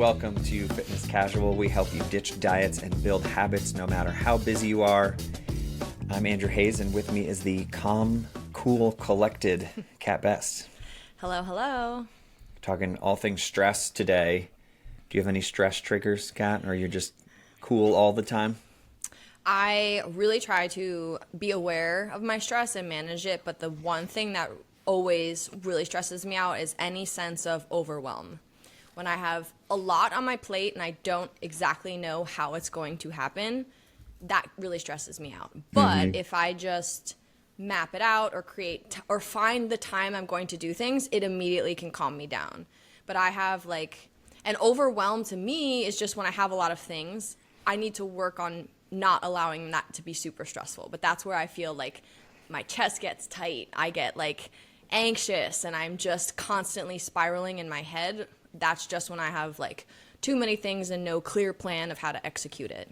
Welcome to Fitness Casual. We help you ditch diets and build habits no matter how busy you are. I'm Andrew Hayes, and with me is the calm, cool, collected Kat Best. Hello, hello. Talking all things stress today. Do you have any stress triggers, Kat, or you're just cool all the time? I really try to be aware of my stress and manage it, but the one thing that always really stresses me out is any sense of overwhelm. When I have a lot on my plate and I don't exactly know how it's going to happen, that really stresses me out. But if I just map it out or create or find the time I'm going to do things, it immediately can calm me down. But I have an overwhelm to me is just when I have a lot of things. I need to work on not allowing that to be super stressful. But that's where I feel like my chest gets tight. I get anxious and I'm just constantly spiraling in my head. That's just when I have too many things and no clear plan of how to execute it.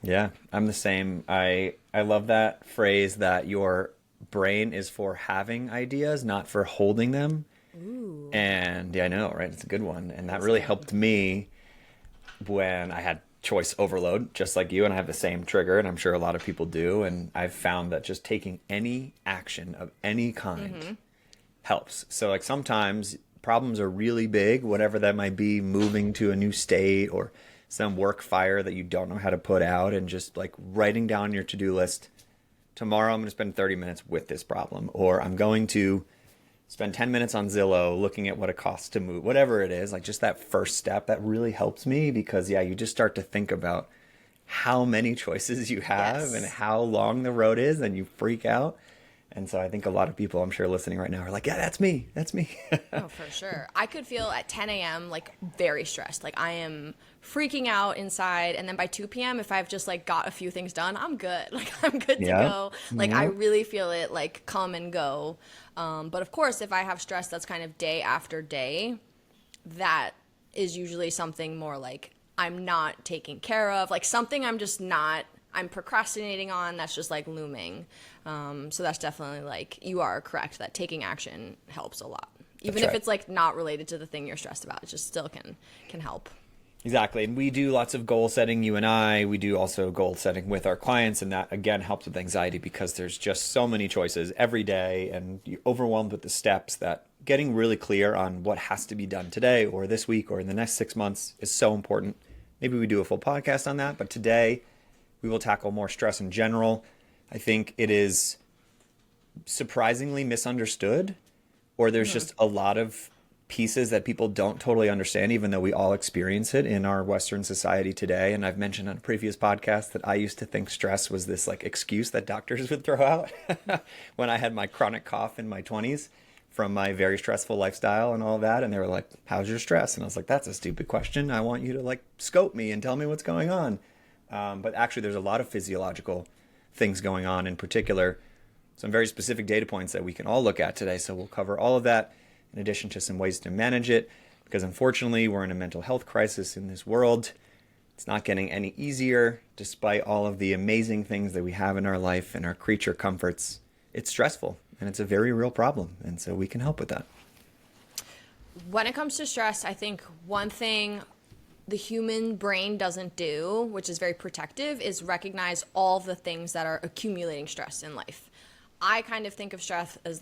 Yeah, I'm the same. I love that phrase that your brain is for having ideas, not for holding them. Ooh. And yeah, I know, right? It's a good one. And that really helped me when I had choice overload, just like you, and I have the same trigger, and I'm sure a lot of people do. And I've found that just taking any action of any kind helps. So sometimes problems are really big, whatever that might be, moving to a new state or some work fire that you don't know how to put out, and just writing down your to-do list. Tomorrow I'm going to spend 30 minutes with this problem, or I'm going to spend 10 minutes on Zillow looking at what it costs to move, whatever it is. Just that first step, that really helps me, because you just start to think about how many choices you have and how long the road is, and you freak out. And so I think a lot of people, I'm sure, listening right now are like, yeah, that's me. That's me. Oh, for sure. I could feel at 10 a.m. Very stressed. I am freaking out inside. And then by 2 p.m., if I've just got a few things done, I'm good. I'm good to go. I really feel it come and go. But of course, if I have stress that's kind of day after day, that is usually something more I'm not taking care of. Something I'm procrastinating on that's just looming. So that's definitely you are correct that taking action helps a lot. Even if it's not related to the thing you're stressed about, it just still can help. Exactly. And we do lots of goal setting, you and I. We do also goal setting with our clients, and that again helps with anxiety because there's just so many choices every day, and you're overwhelmed with the steps that getting really clear on what has to be done today or this week or in the next 6 months is so important. Maybe we do a full podcast on that, but today we will tackle more stress in general. I think it is surprisingly misunderstood, or there's just a lot of pieces that people don't totally understand, even though we all experience it in our Western society today. And I've mentioned on a previous podcast that I used to think stress was this excuse that doctors would throw out when I had my chronic cough in my 20s from my very stressful lifestyle and all that. And they were like, how's your stress? And I was like, that's a stupid question. I want you to scope me and tell me what's going on. But actually, there's a lot of physiological things going on, in particular, some very specific data points that we can all look at today. So we'll cover all of that in addition to some ways to manage it, because unfortunately, we're in a mental health crisis in this world. It's not getting any easier, despite all of the amazing things that we have in our life and our creature comforts. It's stressful, and it's a very real problem. And so we can help with that. When it comes to stress, I think one thing the human brain doesn't do, which is very protective, is recognize all the things that are accumulating stress in life. I kind of think of stress as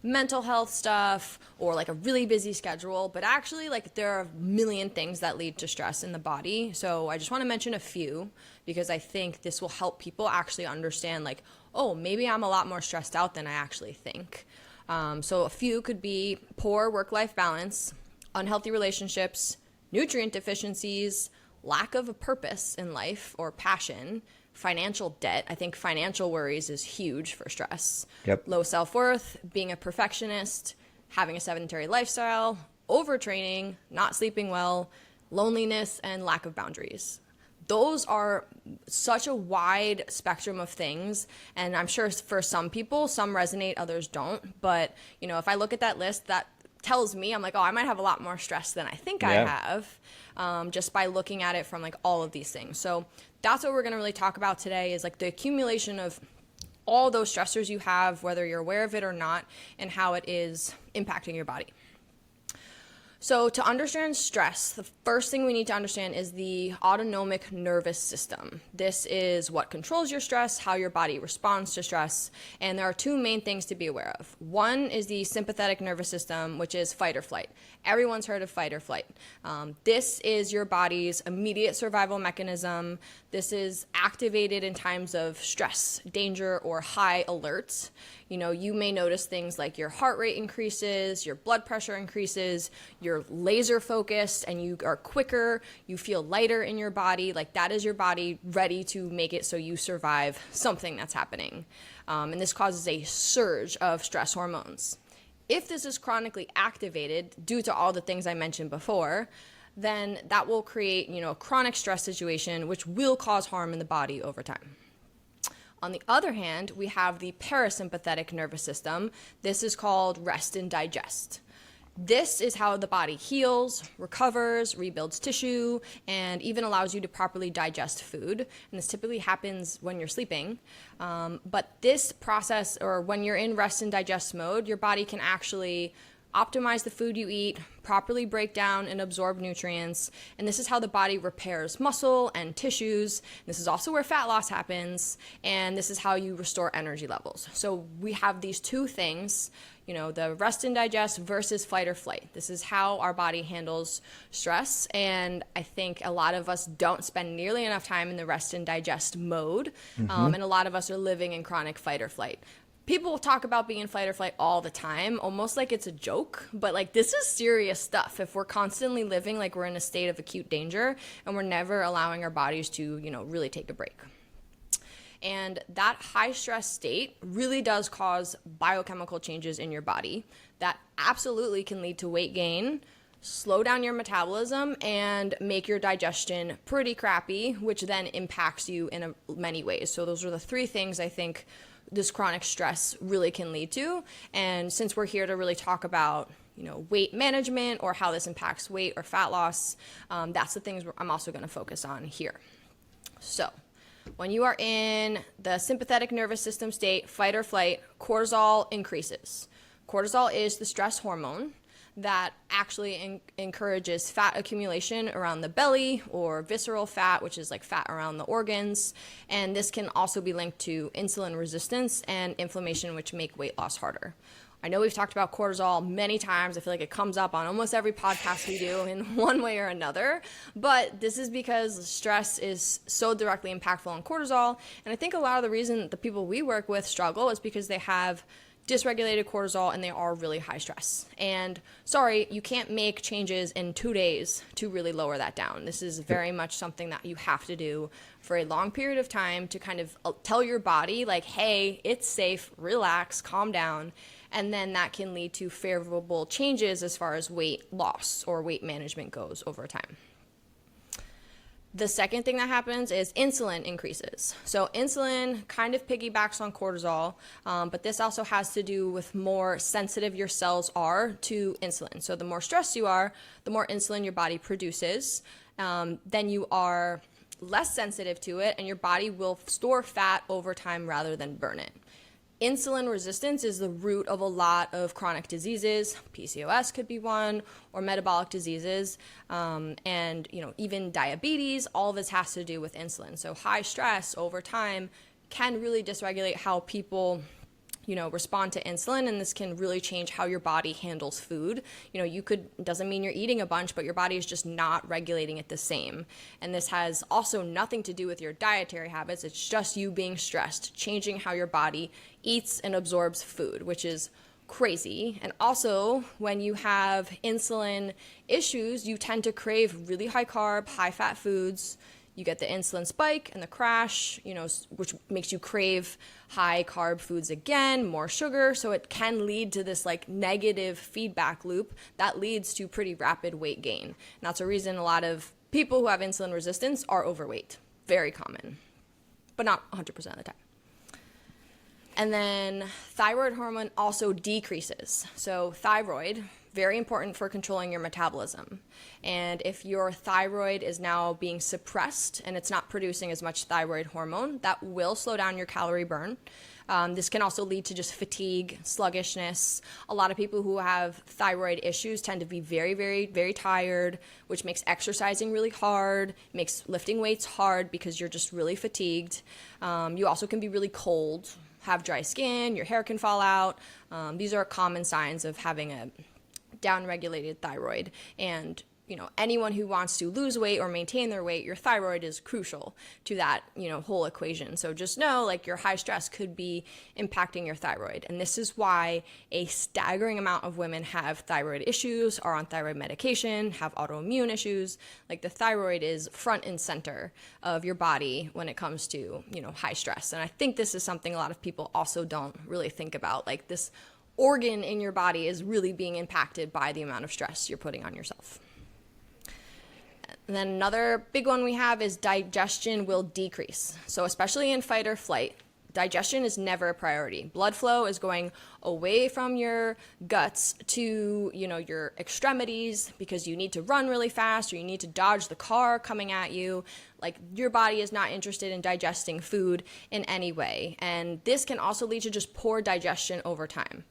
mental health stuff or a really busy schedule, but actually there are a million things that lead to stress in the body. So I just want to mention a few because I think this will help people actually understand oh, maybe I'm a lot more stressed out than I actually think. So a few could be poor work-life balance, unhealthy relationships, nutrient deficiencies, lack of a purpose in life or passion, financial debt. I think financial worries is huge for stress. Yep. Low self-worth, being a perfectionist, having a sedentary lifestyle, overtraining, not sleeping well, loneliness, and lack of boundaries. Those are such a wide spectrum of things, and I'm sure for some people, some resonate, others don't. But, if I look at that list, that tells me, I'm oh, I might have a lot more stress than I think I have, just by looking at it from all of these things. So that's what we're going to really talk about today is the accumulation of all those stressors you have, whether you're aware of it or not, and how it is impacting your body. So to understand stress, the first thing we need to understand is the autonomic nervous system. This is what controls your stress, how your body responds to stress, and there are two main things to be aware of. One is the sympathetic nervous system, which is fight or flight. Everyone's heard of fight or flight. This is your body's immediate survival mechanism. This is activated in times of stress, danger, or high alert. You may notice things like your heart rate increases, your blood pressure increases, you're laser focused and you are quicker, you feel lighter in your body. Like that is your body ready to make it so you survive something that's happening. And this causes a surge of stress hormones. If this is chronically activated due to all the things I mentioned before, then that will create, a chronic stress situation, which will cause harm in the body over time. On the other hand, we have the parasympathetic nervous system. This is called rest and digest. This is how the body heals, recovers, rebuilds tissue, and even allows you to properly digest food. And this typically happens when you're sleeping. But this process, or when you're in rest and digest mode, your body can actually optimize the food you eat, properly break down and absorb nutrients, and this is how the body repairs muscle and tissues. This is also where fat loss happens, and this is how you restore energy levels. So we have these two things, the rest and digest versus fight or flight. This is how our body handles stress, and I think a lot of us don't spend nearly enough time in the rest and digest mode, and a lot of us are living in chronic fight or flight. People talk about being in fight or flight all the time, almost like it's a joke, but this is serious stuff. If we're constantly living like we're in a state of acute danger and we're never allowing our bodies to, really take a break. And that high stress state really does cause biochemical changes in your body that absolutely can lead to weight gain, slow down your metabolism, and make your digestion pretty crappy, which then impacts you in many ways. So those are the three things I think this chronic stress really can lead to. And since we're here to really talk about, weight management or how this impacts weight or fat loss, that's the things I'm also going to focus on here. So when you are in the sympathetic nervous system state, fight or flight, cortisol increases. Cortisol is the stress hormone that actually encourages fat accumulation around the belly, or visceral fat, which is like fat around the organs. And this can also be linked to insulin resistance and inflammation, which make weight loss harder. I know we've talked about cortisol many times. I feel like it comes up on almost every podcast we do in one way or another. But this is because stress is so directly impactful on cortisol. And I think a lot of the reason the people we work with struggle is because they have dysregulated cortisol and they are really high stress. And sorry, you can't make changes in 2 days to really lower that down. This is very much something that you have to do for a long period of time to kind of tell your body hey, it's safe, relax, calm down. And then that can lead to favorable changes as far as weight loss or weight management goes over time. The second thing that happens is insulin increases. So insulin kind of piggybacks on cortisol, but this also has to do with more sensitive your cells are to insulin. So the more stressed you are, the more insulin your body produces. Then you are less sensitive to it, and your body will store fat over time rather than burn it. Insulin resistance is the root of a lot of chronic diseases. PCOS could be one, or metabolic diseases, and even diabetes. All of this has to do with insulin. So high stress over time can really dysregulate how people respond to insulin, and this can really change how your body handles food. Doesn't mean you're eating a bunch, but your body is just not regulating it the same. And this has also nothing to do with your dietary habits. It's just you being stressed, changing how your body eats and absorbs food, which is crazy. And also, when you have insulin issues, you tend to crave really high carb, high fat foods. You get the insulin spike and the crash, which makes you crave high carb foods again, more sugar. So it can lead to this negative feedback loop that leads to pretty rapid weight gain. And that's a reason a lot of people who have insulin resistance are overweight. Very common, but not 100% of the time. And then thyroid hormone also decreases. So thyroid, very important for controlling your metabolism. And if your thyroid is now being suppressed and it's not producing as much thyroid hormone, that will slow down your calorie burn. This can also lead to just fatigue, sluggishness. A lot of people who have thyroid issues tend to be very, very, very tired, which makes exercising really hard, makes lifting weights hard because you're just really fatigued. You also can be really cold, have dry skin, your hair can fall out. These are common signs of having a downregulated thyroid. And anyone who wants to lose weight or maintain their weight, your thyroid is crucial to that, whole equation. So just know, like, your high stress could be impacting your thyroid. And this is why a staggering amount of women have thyroid issues, are on thyroid medication, have autoimmune issues. Like, the thyroid is front and center of your body when it comes to, high stress. And I think this is something a lot of people also don't really think about. Like, this organ in your body is really being impacted by the amount of stress you're putting on yourself. And then another big one we have is digestion will decrease. So especially in fight or flight, digestion is never a priority. Blood flow is going away from your guts to, your extremities because you need to run really fast or you need to dodge the car coming at you. Like, your body is not interested in digesting food in any way. And this can also lead to just poor digestion over time.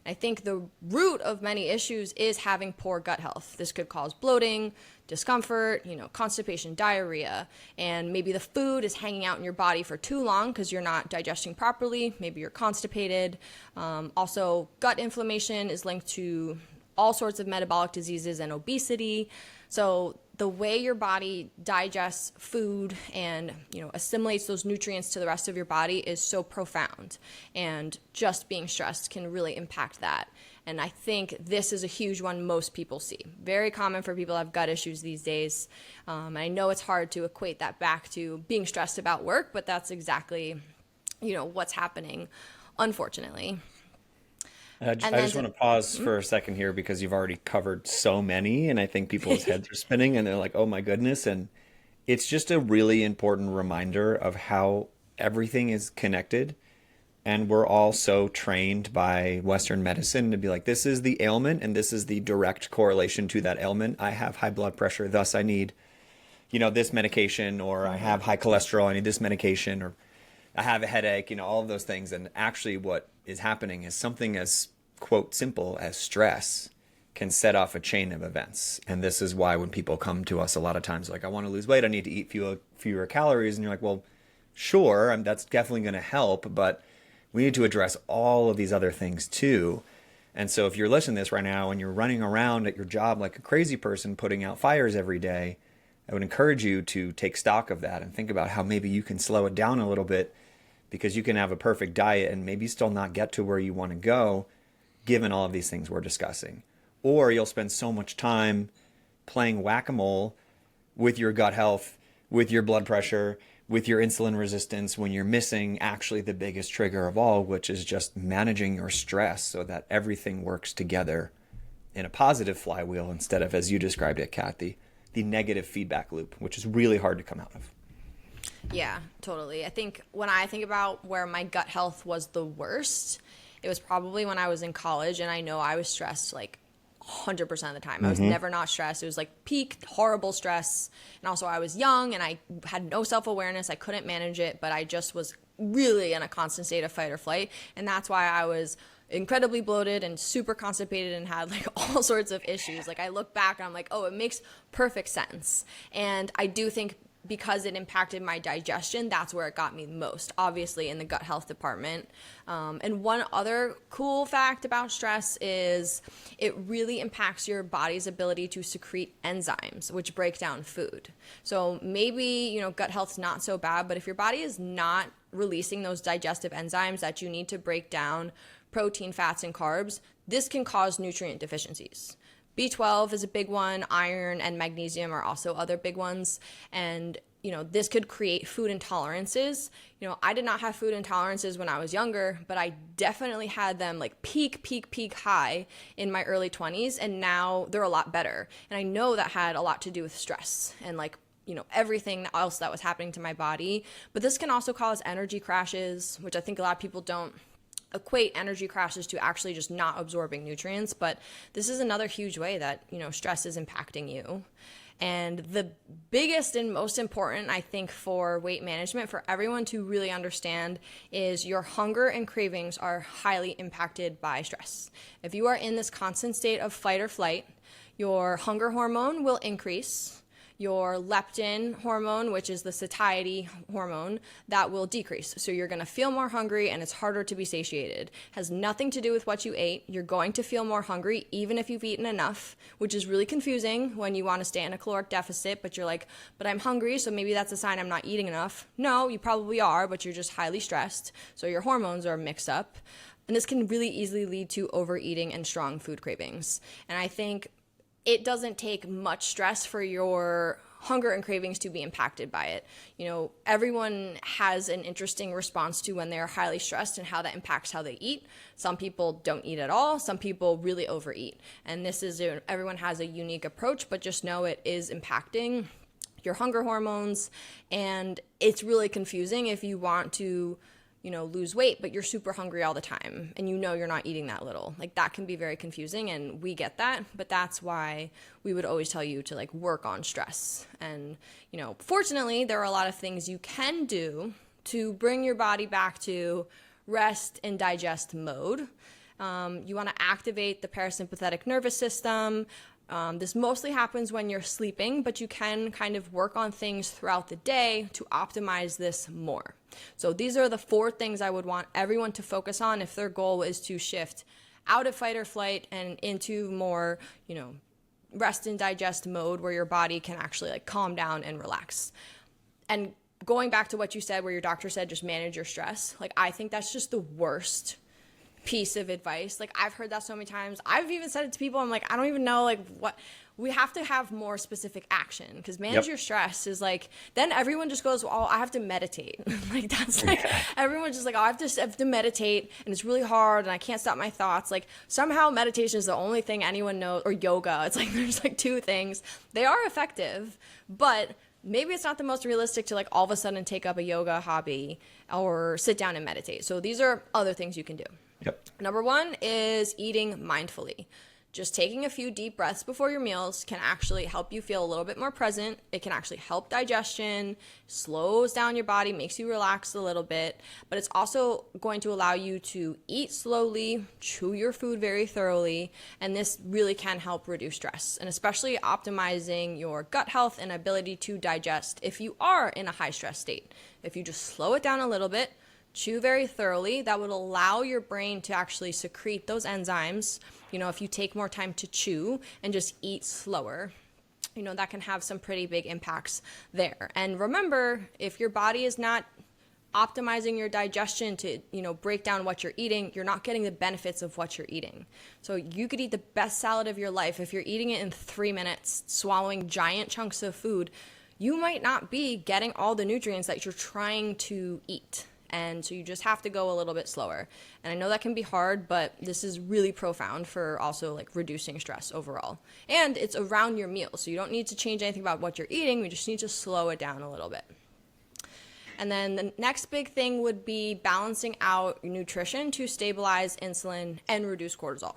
I think the root of many issues is having poor gut health. This could cause bloating, discomfort, constipation, diarrhea, and maybe the food is hanging out in your body for too long because you're not digesting properly. Maybe you're constipated. Also, gut inflammation is linked to all sorts of metabolic diseases and obesity. So the way your body digests food and, assimilates those nutrients to the rest of your body is so profound. And just being stressed can really impact that. And I think this is a huge one most people see. Very common for people to have gut issues these days. And I know it's hard to equate that back to being stressed about work, but that's exactly, what's happening, unfortunately. I just want to pause for a second here because you've already covered so many, and I think people's heads are spinning and they're like, oh my goodness. And it's just a really important reminder of how everything is connected. And we're all so trained by Western medicine to be like, this is the ailment and this is the direct correlation to that ailment. I have high blood pressure, thus I need, this medication, or I have high cholesterol, I need this medication, or I have a headache, all of those things. And actually what is happening is something as, quote, simple as stress can set off a chain of events. And this is why when people come to us a lot of times, like, I want to lose weight, I need to eat fewer calories. And you're like, well, sure, that's definitely going to help, but we need to address all of these other things too. And so if you're listening to this right now and you're running around at your job like a crazy person putting out fires every day, I would encourage you to take stock of that and think about how maybe you can slow it down a little bit, because you can have a perfect diet and maybe still not get to where you want to go, given all of these things we're discussing. Or you'll spend so much time playing whack-a-mole with your gut health, with your blood pressure, with your insulin resistance, when you're missing actually the biggest trigger of all, which is just managing your stress so that everything works together in a positive flywheel instead of, as you described it, Kat, the negative feedback loop, which is really hard to come out of. Yeah, totally. I think when I think about where my gut health was the worst, it was probably when I was in college, and I know I was stressed like 100% of the time. I was never not stressed. It was like peak horrible stress. And also I was young and I had no self-awareness. I couldn't manage it, but I just was really in a constant state of fight or flight. And that's why I was incredibly bloated and super constipated and had like all sorts of issues. Like, I look back and I'm like, oh, it makes perfect sense. And I do think because it impacted my digestion, that's where it got me the most, obviously in the gut health department. And one other cool fact about stress is it really impacts your body's ability to secrete enzymes, which break down food. So maybe, gut health's not so bad, but if your body is not releasing those digestive enzymes that you need to break down protein, fats, and carbs, this can cause nutrient deficiencies. B12 is a big one. Iron and magnesium are also other big ones. And, this could create food intolerances. I did not have food intolerances when I was younger, but I definitely had them like peak high in my early 20s. And now they're a lot better. And I know that had a lot to do with stress and everything else that was happening to my body. But this can also cause energy crashes, which I think a lot of people don't equate energy crashes to actually just not absorbing nutrients. But this is another huge way that, stress is impacting you. And the biggest and most important, I think, for weight management, for everyone to really understand, is your hunger and cravings are highly impacted by stress. If you are in this constant state of fight or flight, your hunger hormone will increase. Your leptin hormone, which is the satiety hormone, that will decrease. So you're going to feel more hungry and it's harder to be satiated. Has nothing to do with what you ate. You're going to feel more hungry even if you've eaten enough, which is really confusing when you want to stay in a caloric deficit, but you're like, but I'm hungry, so maybe that's a sign I'm not eating enough. No, you probably are, but you're just highly stressed. So your hormones are mixed up. And this can really easily lead to overeating and strong food cravings. And I think it doesn't take much stress for your hunger and cravings to be impacted by it. You know, everyone has an interesting response to when they're highly stressed and how that impacts how they eat. Some people don't eat at all. Some people really overeat. And everyone has a unique approach, but just know it is impacting your hunger hormones. And it's really confusing if you want to lose weight, but you're super hungry all the time and you're not eating that little. Like, that can be very confusing, and we get that, but that's why we would always tell you to work on stress. And, fortunately, there are a lot of things you can do to bring your body back to rest and digest mode. You want to activate the parasympathetic nervous system. This mostly happens when you're sleeping, but you can kind of work on things throughout the day to optimize this more. So these are the 4 things I would want everyone to focus on if their goal is to shift out of fight or flight and into more, rest and digest mode where your body can actually calm down and relax. And going back to what you said, where your doctor said just manage your stress, I think that's just the worst piece of advice. I've heard that so many times. I've even said it to people. I'm like, I don't even know what. We have to have more specific action, because manage your stress is then everyone just goes, oh, I have to meditate. Everyone's just oh, I have to meditate, and it's really hard and I can't stop my thoughts. Somehow meditation is the only thing anyone knows, or yoga. It's there's 2 things. They are effective, but maybe it's not the most realistic to all of a sudden take up a yoga hobby or sit down and meditate. So these are other things you can do. Yep. Number 1 is eating mindfully. Just taking a few deep breaths before your meals can actually help you feel a little bit more present. It can actually help digestion, slows down your body, makes you relax a little bit, but it's also going to allow you to eat slowly, chew your food very thoroughly, and this really can help reduce stress, and especially optimizing your gut health and ability to digest if you are in a high stress state. If you just slow it down a little bit, chew very thoroughly, that would allow your brain to actually secrete those enzymes. If you take more time to chew and just eat slower, that can have some pretty big impacts there. And remember, if your body is not optimizing your digestion to, break down what you're eating, you're not getting the benefits of what you're eating. So you could eat the best salad of your life. If you're eating it in 3 minutes, swallowing giant chunks of food, you might not be getting all the nutrients that you're trying to eat. And so you just have to go a little bit slower. And I know that can be hard, but this is really profound for also reducing stress overall. And it's around your meals, so you don't need to change anything about what you're eating. We just need to slow it down a little bit. And then the next big thing would be balancing out your nutrition to stabilize insulin and reduce cortisol.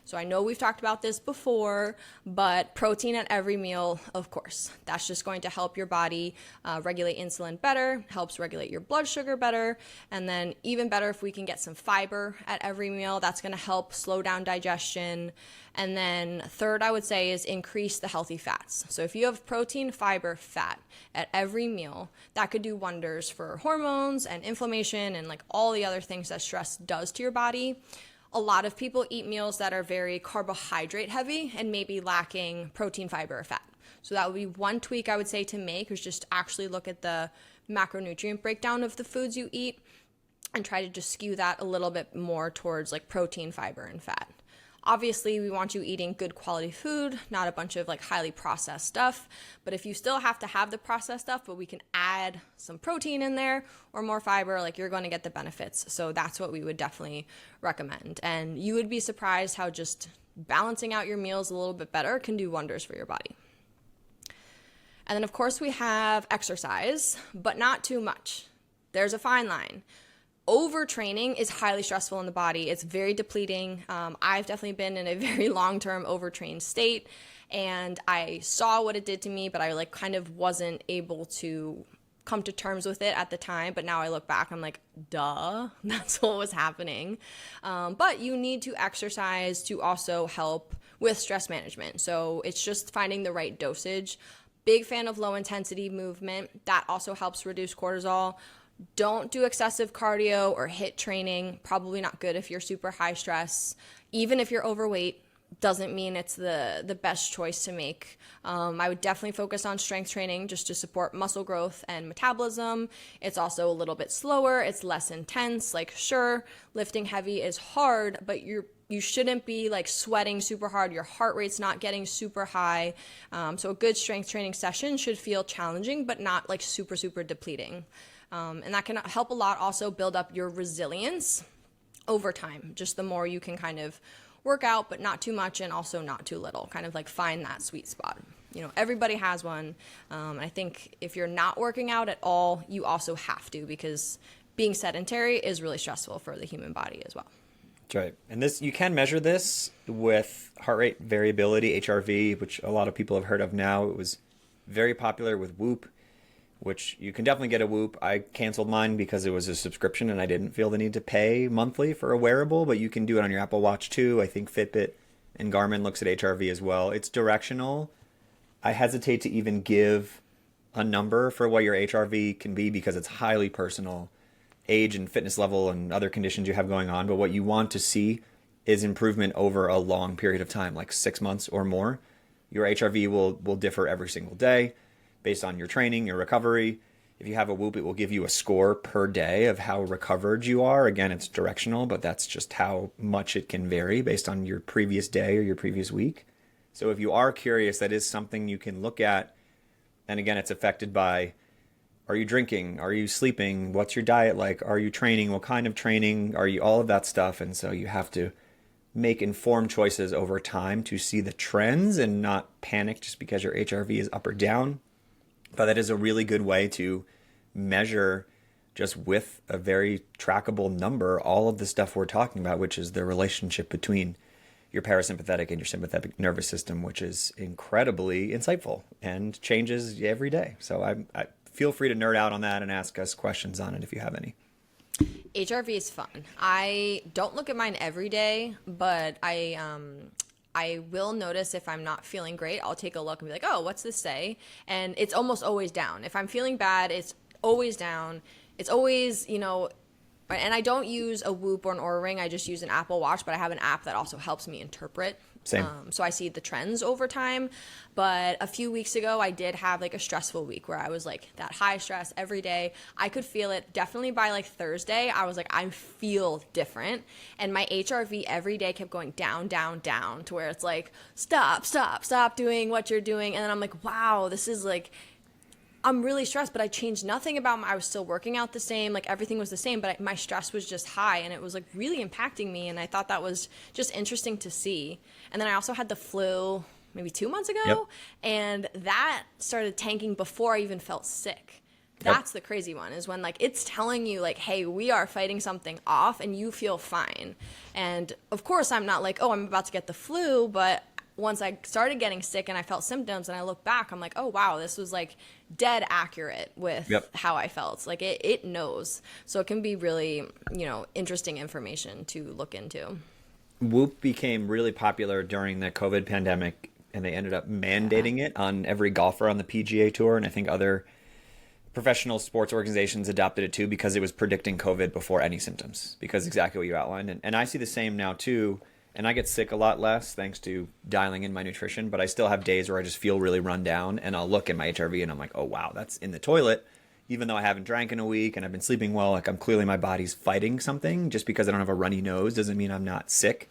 So I know we've talked about this before, but protein at every meal, of course, that's just going to help your body regulate insulin better, helps regulate your blood sugar better, and then even better if we can get some fiber at every meal, that's going to help slow down digestion. And then third, I would say, is increase the healthy fats. So if you have protein, fiber, fat at every meal, that could do wonders for hormones and inflammation and all the other things that stress does to your body. A lot of people eat meals that are very carbohydrate heavy and maybe lacking protein, fiber, or fat. So that would be one tweak I would say to make, is just actually look at the macronutrient breakdown of the foods you eat and try to just skew that a little bit more towards protein, fiber, and fat. Obviously, we want you eating good quality food, not a bunch of highly processed stuff. But if you still have to have the processed stuff, but we can add some protein in there or more fiber, you're going to get the benefits. So that's what we would definitely recommend. And you would be surprised how just balancing out your meals a little bit better can do wonders for your body. And then, of course, we have exercise, but not too much. There's a fine line. Overtraining is highly stressful in the body. It's very depleting. I've definitely been in a very long-term overtrained state, and I saw what it did to me, but I like kind of wasn't able to come to terms with it at the time. But now I look back, I'm like, duh, that's what was happening. But you need to exercise to also help with stress management. So it's just finding the right dosage. Big fan of low intensity movement. That also helps reduce cortisol. Don't do excessive cardio or HIIT training. Probably not good if you're super high stress. Even if you're overweight, doesn't mean it's the best choice to make. I would definitely focus on strength training just to support muscle growth and metabolism. It's also a little bit slower. It's less intense. Like, sure, lifting heavy is hard, but you shouldn't be like sweating super hard. Your heart rate's not getting super high. So a good strength training session should feel challenging, but not like super, super depleting. And that can help a lot also build up your resilience over time. Just the more you can kind of work out, but not too much and also not too little. Kind of like find that sweet spot. You know, everybody has one. I think if you're not working out at all, you also have to, because being sedentary is really stressful for the human body as well. That's right. And this, you can measure this with heart rate variability, HRV, which a lot of people have heard of now. It was very popular with Whoop, which you can definitely get a Whoop. I canceled mine because it was a subscription and I didn't feel the need to pay monthly for a wearable, but you can do it on your Apple Watch too. I think Fitbit and Garmin looks at HRV as well. It's directional. I hesitate to even give a number for what your HRV can be because it's highly personal, age and fitness level and other conditions you have going on. But what you want to see is improvement over a long period of time, like 6 months or more. Your HRV will differ every single day based on your training, your recovery. If you have a Whoop, it will give you a score per day of how recovered you are. Again, it's directional, but that's just how much it can vary based on your previous day or your previous week. So if you are curious, that is something you can look at. And again, it's affected by, are you drinking? Are you sleeping? What's your diet like? Are you training? What kind of training? Are you all of that stuff? And so you have to make informed choices over time to see the trends and not panic just because your HRV is up or down. But that is a really good way to measure, just with a very trackable number, all of the stuff we're talking about, which is the relationship between your parasympathetic and your sympathetic nervous system, which is incredibly insightful and changes every day. So I feel free to nerd out on that and ask us questions on it if you have any. HRV is fun. I don't look at mine every day, but I will notice if I'm not feeling great. I'll take a look and be like, oh, what's this say? And it's almost always down. If I'm feeling bad, it's always down. It's always, and I don't use a Whoop or an Oura Ring. I just use an Apple Watch, but I have an app that also helps me interpret. Same. So I see the trends over time. But a few weeks ago, I did have like a stressful week where I was like that high stress every day. I could feel it definitely by like Thursday. I was like, I feel different. And my HRV every day kept going down, down, down to where it's like, stop doing what you're doing. And then I'm like, wow, this is like, I'm really stressed, but I changed nothing about I was still working out the same, like everything was the same, but my stress was just high and it was like really impacting me. And I thought that was just interesting to see. And then I also had the flu maybe 2 months ago, Yep. and that started tanking before I even felt sick. That's the crazy one, is when like it's telling you like, hey, we are fighting something off and you feel fine. And of course I'm not like, oh, I'm about to get the flu, but once I started getting sick and I felt symptoms and I look back, I'm like, oh, wow, this was like dead accurate with how I felt. Like it knows. So it can be really, interesting information to look into. Whoop became really popular during the COVID pandemic, and they ended up mandating it on every golfer on the PGA Tour. And I think other professional sports organizations adopted it too because it was predicting COVID before any symptoms, because exactly what you outlined. And I see the same now too. And I get sick a lot less thanks to dialing in my nutrition, but I still have days where I just feel really run down, and I'll look at my HRV and I'm like, oh, wow, that's in the toilet. Even though I haven't drank in a week and I've been sleeping well, like I'm clearly my body's fighting something. Just because I don't have a runny nose doesn't mean I'm not sick.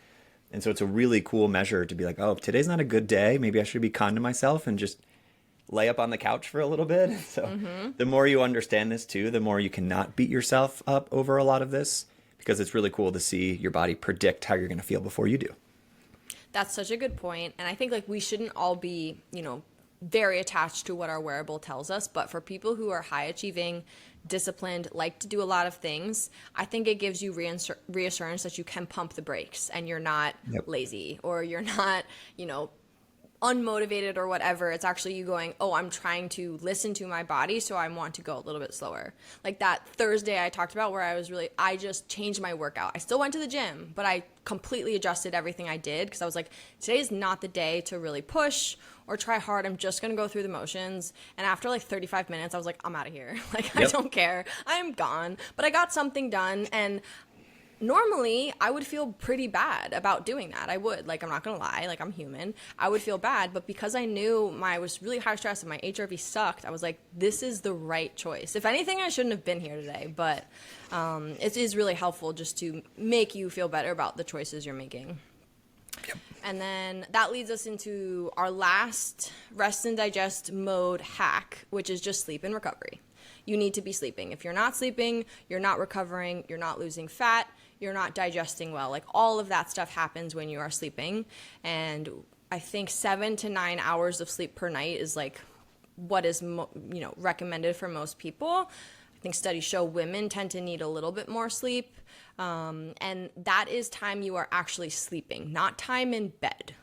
And so it's a really cool measure to be like, oh, today's not a good day. Maybe I should be kind to myself and just lay up on the couch for a little bit. So the more you understand this too, the more you can not beat yourself up over a lot of this, because it's really cool to see your body predict how you're going to feel before you do. That's such a good point. And I think like we shouldn't all be, very attached to what our wearable tells us. But for people who are high achieving, disciplined, like to do a lot of things, I think it gives you reassurance that you can pump the brakes and you're not lazy, or you're not, unmotivated or whatever. It's actually you going, oh, I'm trying to listen to my body, so I want to go a little bit slower. Like that Thursday I talked about where I just changed my workout. I still went to the gym, but I completely adjusted everything I did because I was like, today's not the day to really push or try hard. I'm just going to go through the motions. And after like 35 minutes, I was like, I'm out of here. Like, I don't care. I'm gone. But I got something done. And normally I would feel pretty bad about doing that. I would, like, I'm not gonna lie, like, I'm human. I would feel bad, but because I knew I was really high stress and my HRV sucked, I was like, this is the right choice. If anything, I shouldn't have been here today, but it is really helpful just to make you feel better about the choices you're making. Yep. And then that leads us into our last rest and digest mode hack, which is just sleep and recovery. You need to be sleeping. If you're not sleeping, you're not recovering, you're not losing fat, you're not digesting well. Like, all of that stuff happens when you are sleeping. And I think 7 to 9 hours of sleep per night is like what is recommended for most people. I think studies show women tend to need a little bit more sleep. And that is time you are actually sleeping, not time in bed.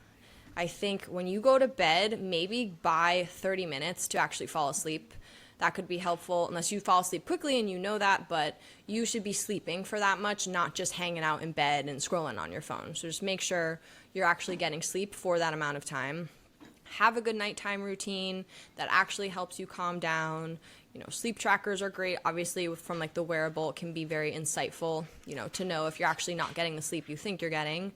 I think when you go to bed, maybe buy 30 minutes to actually fall asleep. That could be helpful unless you fall asleep quickly and you know that, but you should be sleeping for that much, not just hanging out in bed and scrolling on your phone. So just make sure you're actually getting sleep for that amount of time. Have a good nighttime routine that actually helps you calm down. Sleep trackers are great. Obviously, from like the wearable, it can be very insightful, to know if you're actually not getting the sleep you think you're getting.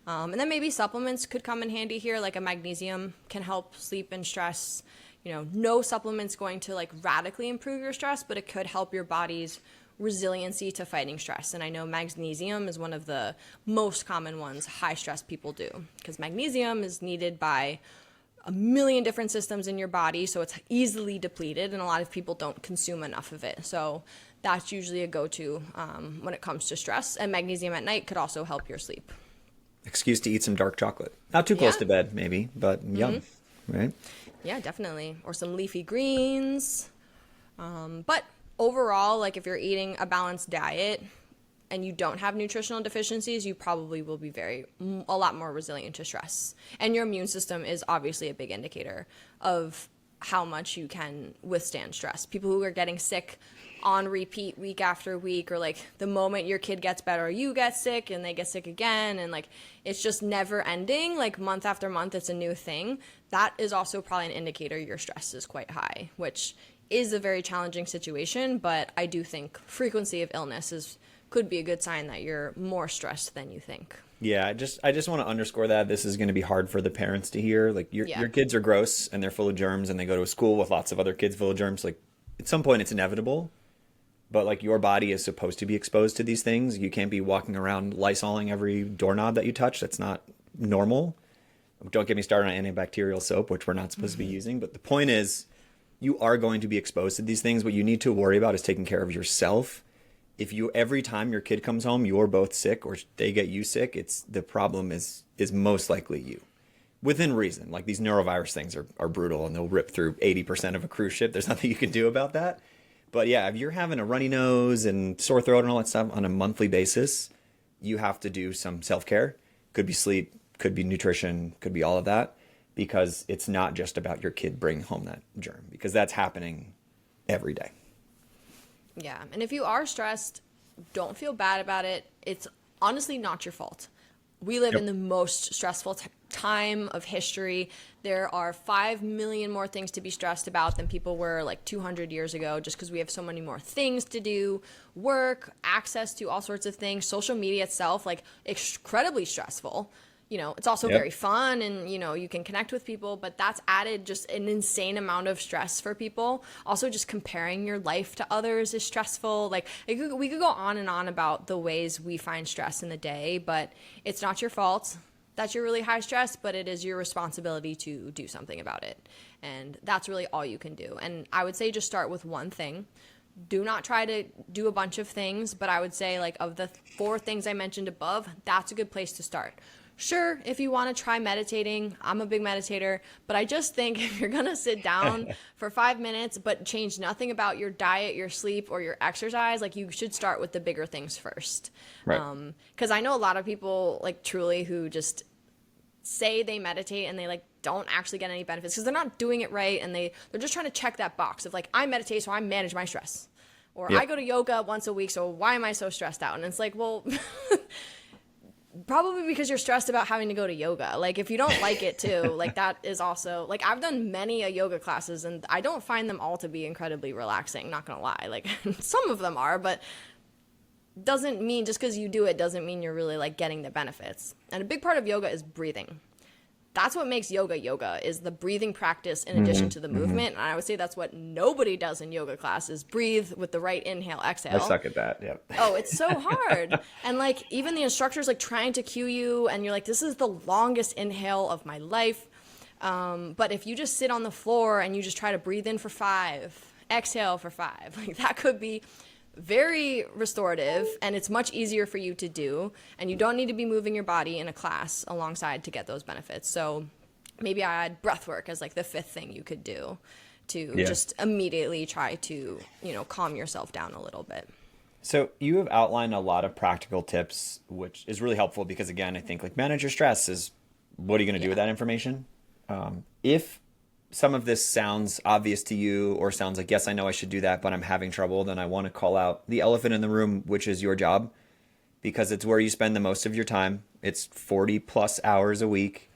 And then maybe supplements could come in handy here, like a magnesium can help sleep and stress. No supplement's going to like radically improve your stress, but it could help your body's resiliency to fighting stress. And I know magnesium is one of the most common ones high stress people do, because magnesium is needed by a million different systems in your body, so it's easily depleted, and a lot of people don't consume enough of it. So that's usually a go-to when it comes to stress. And magnesium at night could also help your sleep. Excuse to eat some dark chocolate. Not too close to bed, maybe, but yum, right? Yeah, definitely. Or some leafy greens. But overall, like, if you're eating a balanced diet and you don't have nutritional deficiencies, you probably will be a lot more resilient to stress. And your immune system is obviously a big indicator of how much you can withstand stress. People who are getting sick on repeat week after week, or like the moment your kid gets better, you get sick and they get sick again, and like it's just never ending, like month after month it's a new thing. That is also probably an indicator your stress is quite high, which is a very challenging situation, but I do think frequency of illness could be a good sign that you're more stressed than you think. Yeah, I just want to underscore that this is going to be hard for the parents to hear. Like, your kids are gross and they're full of germs, and they go to a school with lots of other kids full of germs. Like, at some point it's inevitable. But like, your body is supposed to be exposed to these things. You can't be walking around Lysoling every doorknob that you touch. That's not normal. Don't get me started on antibacterial soap, which we're not supposed to be using. But the point is, you are going to be exposed to these things. What you need to worry about is taking care of yourself. If every time your kid comes home, you're both sick or they get you sick, the problem is most likely you. Within reason. Like, these neurovirus things are brutal, and they'll rip through 80% of a cruise ship. There's nothing you can do about that. But yeah, if you're having a runny nose and sore throat and all that stuff on a monthly basis, you have to do some self-care. Could be sleep, could be nutrition, could be all of that, because it's not just about your kid bringing home that germ, because that's happening every day. Yeah, and if you are stressed, don't feel bad about it. It's honestly not your fault. We live in the most stressful time of history. There are 5 million more things to be stressed about than people were like 200 years ago, just because we have so many more things to do, work, access to all sorts of things. Social media itself, like, incredibly stressful. It's also very fun, and, you can connect with people, but that's added just an insane amount of stress for people. Also, just comparing your life to others is stressful. Like, we could go on and on about the ways we find stress in the day, but it's not your fault that you're really high stress, but it is your responsibility to do something about it. And that's really all you can do. And I would say just start with one thing. Do not try to do a bunch of things, but I would say, like, of the 4 things I mentioned above, that's a good place to start. Sure, if you want to try meditating, I'm a big meditator, but I just think if you're going to sit down for 5 minutes but change nothing about your diet, your sleep, or your exercise, like, you should start with the bigger things first. Right. 'Cause I know a lot of people, like, truly, who just say they meditate and they, like, don't actually get any benefits because they're not doing it right, and they're just trying to check that box of like, I meditate so I manage my stress, or I go to yoga once a week, so why am I so stressed out? And it's like, well, probably because you're stressed about having to go to yoga. Like, if you don't like it too, like, that is also, like, I've done many yoga classes, and I don't find them all to be incredibly relaxing, not gonna lie. Like, some of them are, but doesn't mean, just because you do it doesn't mean you're really, like, getting the benefits. And a big part of yoga is breathing. That's what makes yoga is the breathing practice in addition to the movement. And I would say that's what nobody does in yoga class, is breathe with the right inhale, exhale. I suck at that. Yep. Oh, it's so hard. And like, even the instructor's like trying to cue you, and you're like, this is the longest inhale of my life. But if you just sit on the floor and you just try to breathe in for 5, exhale for 5, like, that could be very restorative, and it's much easier for you to do, and you don't need to be moving your body in a class alongside to get those benefits. So maybe I add breath work as like the 5th thing you could do to just immediately try to, calm yourself down a little bit. So you have outlined a lot of practical tips, which is really helpful because, again, I think like manage your stress is, what are you going to do with that information? If some of this sounds obvious to you, or sounds like, yes, I know I should do that, but I'm having trouble, then I want to call out the elephant in the room, which is your job, because it's where you spend the most of your time. It's 40 plus hours a week.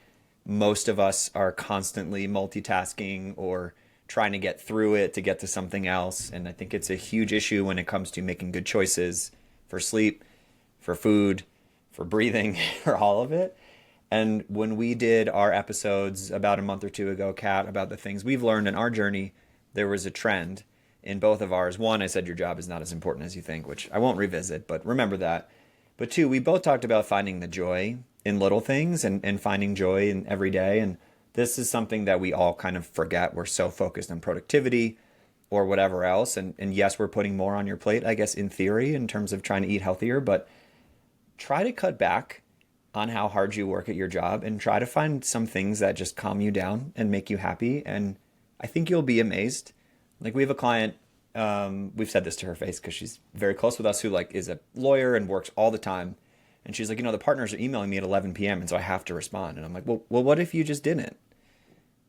Most of us are constantly multitasking or trying to get through it to get to something else. And I think it's a huge issue when it comes to making good choices for sleep, for food, for breathing, for all of it. And when we did our episodes about a month or 2 ago, Kat, about the things we've learned in our journey, there was a trend in both of ours. 1, I said your job is not as important as you think, which I won't revisit, but remember that. But 2, we both talked about finding the joy in little things and finding joy in every day. And this is something that we all kind of forget. We're so focused on productivity or whatever else. And yes, we're putting more on your plate, I guess, in theory, in terms of trying to eat healthier, but try to cut back on how hard you work at your job, and try to find some things that just calm you down and make you happy. And I think you'll be amazed. Like, we have a client, we've said this to her face because she's very close with us, who like is a lawyer and works all the time. And she's like, the partners are emailing me at 11 p.m. and so I have to respond. And I'm like, well, what if you just didn't?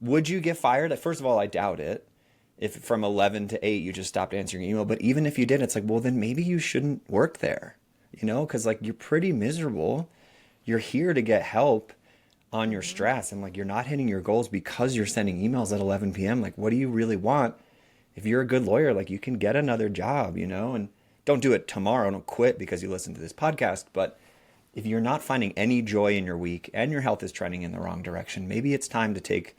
Would you get fired? First of all, I doubt it. If from 11 to 8 you just stopped answering email. But even if you did, it's like, well, then maybe you shouldn't work there, because like, you're pretty miserable. You're here to get help on your stress, and like, you're not hitting your goals because you're sending emails at 11 p.m. Like, what do you really want? If you're a good lawyer, like, you can get another job, and don't do it tomorrow. Don't quit because you listen to this podcast. But if you're not finding any joy in your week and your health is trending in the wrong direction, maybe it's time to take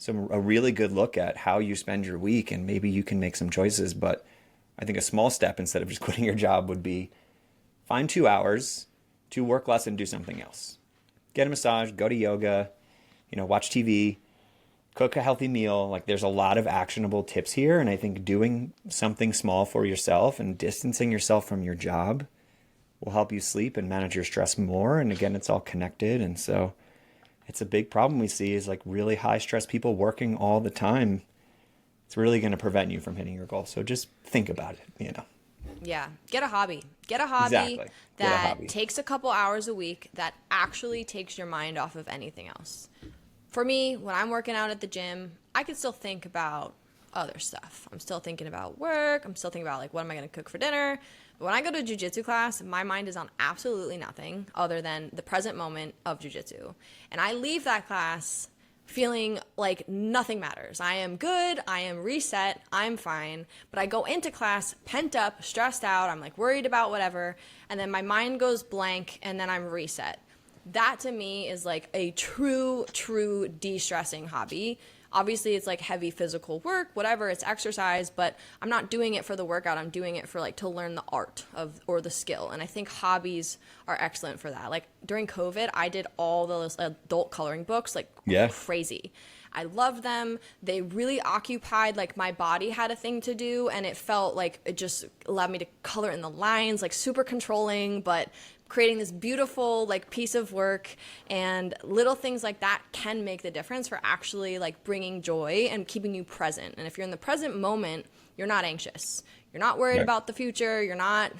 a really good look at how you spend your week, and maybe you can make some choices. But I think a small step, instead of just quitting your job, would be find 2 hours to work less and do something else. Get a massage, go to yoga, watch TV, cook a healthy meal. Like, there's a lot of actionable tips here. And I think doing something small for yourself and distancing yourself from your job will help you sleep and manage your stress more. And again, it's all connected. And so it's a big problem we see, is like really high stress people working all the time. It's really going to prevent you from hitting your goal. So just think about it, Yeah. Get a hobby. Get a hobby that takes a couple hours a week, that actually takes your mind off of anything else. For me, when I'm working out at the gym, I can still think about other stuff. I'm still thinking about work. I'm still thinking about, like, what am I going to cook for dinner? But when I go to jiu-jitsu class, my mind is on absolutely nothing other than the present moment of jiu-jitsu. And I leave that class feeling like nothing matters. I am good, I am reset, I'm fine, but I go into class pent up, stressed out, I'm like worried about whatever, and then my mind goes blank, and then I'm reset. That to me is like a true de-stressing hobby. Obviously, it's like heavy physical work, whatever, it's exercise, but I'm not doing it for the workout. I'm doing it for like to learn the art of, or the skill. And I think hobbies are excellent for that. Like during COVID, I did all those adult coloring books, like crazy. I loved them. They really occupied, like, my body had a thing to do, and it felt like it just allowed me to color in the lines, like super controlling, but creating this beautiful, like, piece of work. And little things like that can make the difference for actually, like, bringing joy and keeping you present. And if you're in the present moment, you're not anxious. You're not worried about the future. You're not,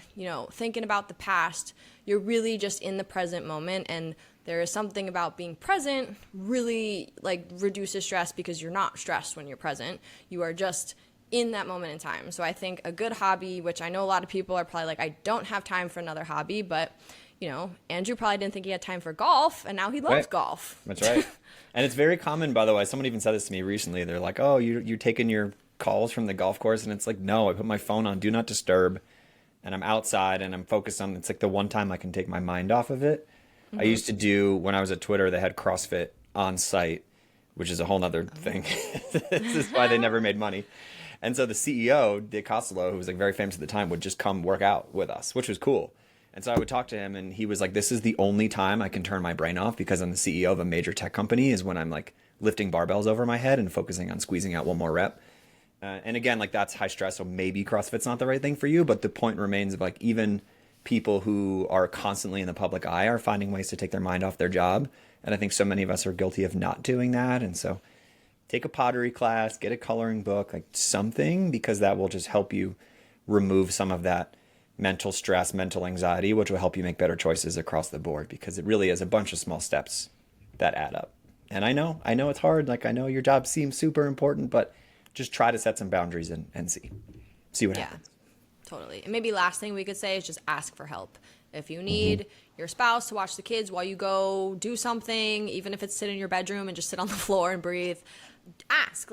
thinking about the past. You're really just in the present moment. And there is something about being present really like reduces stress because you're not stressed when you're present. You are just in that moment in time. So I think a good hobby, which I know a lot of people are probably like, I don't have time for another hobby, but you know, Andrew probably didn't think he had time for golf, and now he loves golf. That's right. And it's very common, by the way. Someone even said this to me recently. They're like, oh, you're taking your calls from the golf course. And it's like, no, I put my phone on do not disturb, and I'm outside and I'm focused on, it's like the one time I can take my mind off of it. I used to do, when I was at Twitter, they had CrossFit on site, which is a whole nother thing. This is why they never made money. And so the CEO, Dick Costello, who was like very famous at the time, would just come work out with us, which was cool. And so I would talk to him, and he was like, this is the only time I can turn my brain off because I'm the CEO of a major tech company, is when I'm like lifting barbells over my head and focusing on squeezing out one more rep. And again, like that's high stress, so maybe CrossFit's not the right thing for you, but the point remains of like even people who are constantly in the public eye are finding ways to take their mind off their job. And I think so many of us are guilty of not doing that. And so take a pottery class, get a coloring book, like something, because that will just help you remove some of that mental stress, mental anxiety, which will help you make better choices across the board, because it really is a bunch of small steps that add up. And I know it's hard. Like I know your job seems super important, but just try to set some boundaries and see what happens. Totally. And maybe last thing we could say is just ask for help. If you need your spouse to watch the kids while you go do something, even if it's sit in your bedroom and just sit on the floor and breathe, ask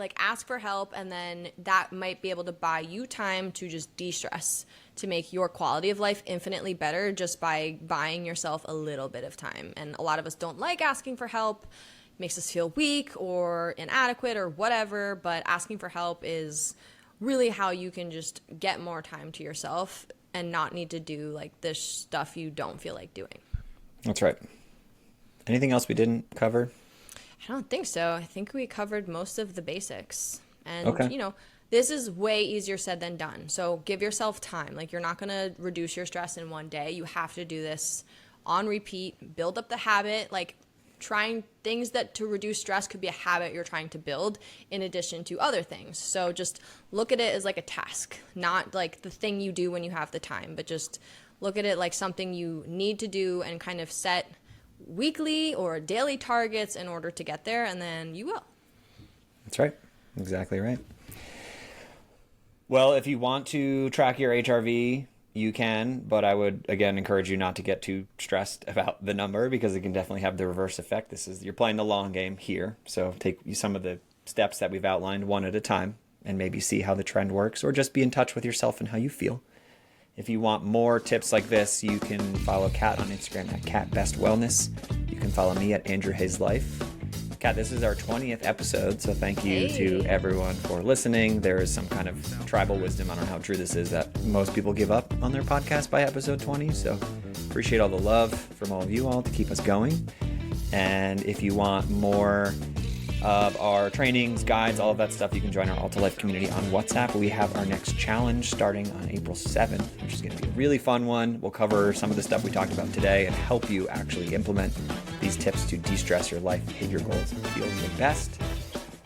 for help. And then that might be able to buy you time to just de-stress, to make your quality of life infinitely better just by buying yourself a little bit of time. And a lot of us don't like asking for help. It makes us feel weak or inadequate or whatever. But asking for help is really how you can just get more time to yourself and not need to do like this stuff you don't feel like doing. That's right. Anything else we didn't cover? I don't think so. I think we covered most of the basics. And, you know, this is way easier said than done. So give yourself time. Like, you're not going to reduce your stress in one day. You have to do this on repeat, build up the habit. Like, trying things that to reduce stress could be a habit you're trying to build in addition to other things. So just look at it as like a task, not like the thing you do when you have the time, but just look at it like something you need to do and kind of set weekly or daily targets in order to get there, and then you will. That's right. Exactly right. Well, if you want to track your HRV, you can, but I would, again, encourage you not to get too stressed about the number, because it can definitely have the reverse effect. You're playing the long game here. So take some of the steps that we've outlined one at a time and maybe see how the trend works, or just be in touch with yourself and how you feel. If you want more tips like this, you can follow Kat on Instagram at CatBestWellness. You can follow me at Andrew Hayes Life. Kat, this is our 20th episode, so thank you to everyone for listening. There is some kind of tribal wisdom, I don't know how true this is, that most people give up on their podcast by episode 20, so appreciate all the love from all of you all to keep us going. And if you want more of our trainings, guides, all of that stuff, you can join our Alta Life community on WhatsApp. We have our next challenge starting on April 7th, which is going to be a really fun one. We'll cover some of the stuff we talked about today and help you actually implement these tips to de-stress your life, hit your goals, and feel your best.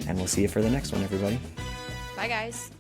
And we'll see you for the next one, everybody. Bye, guys.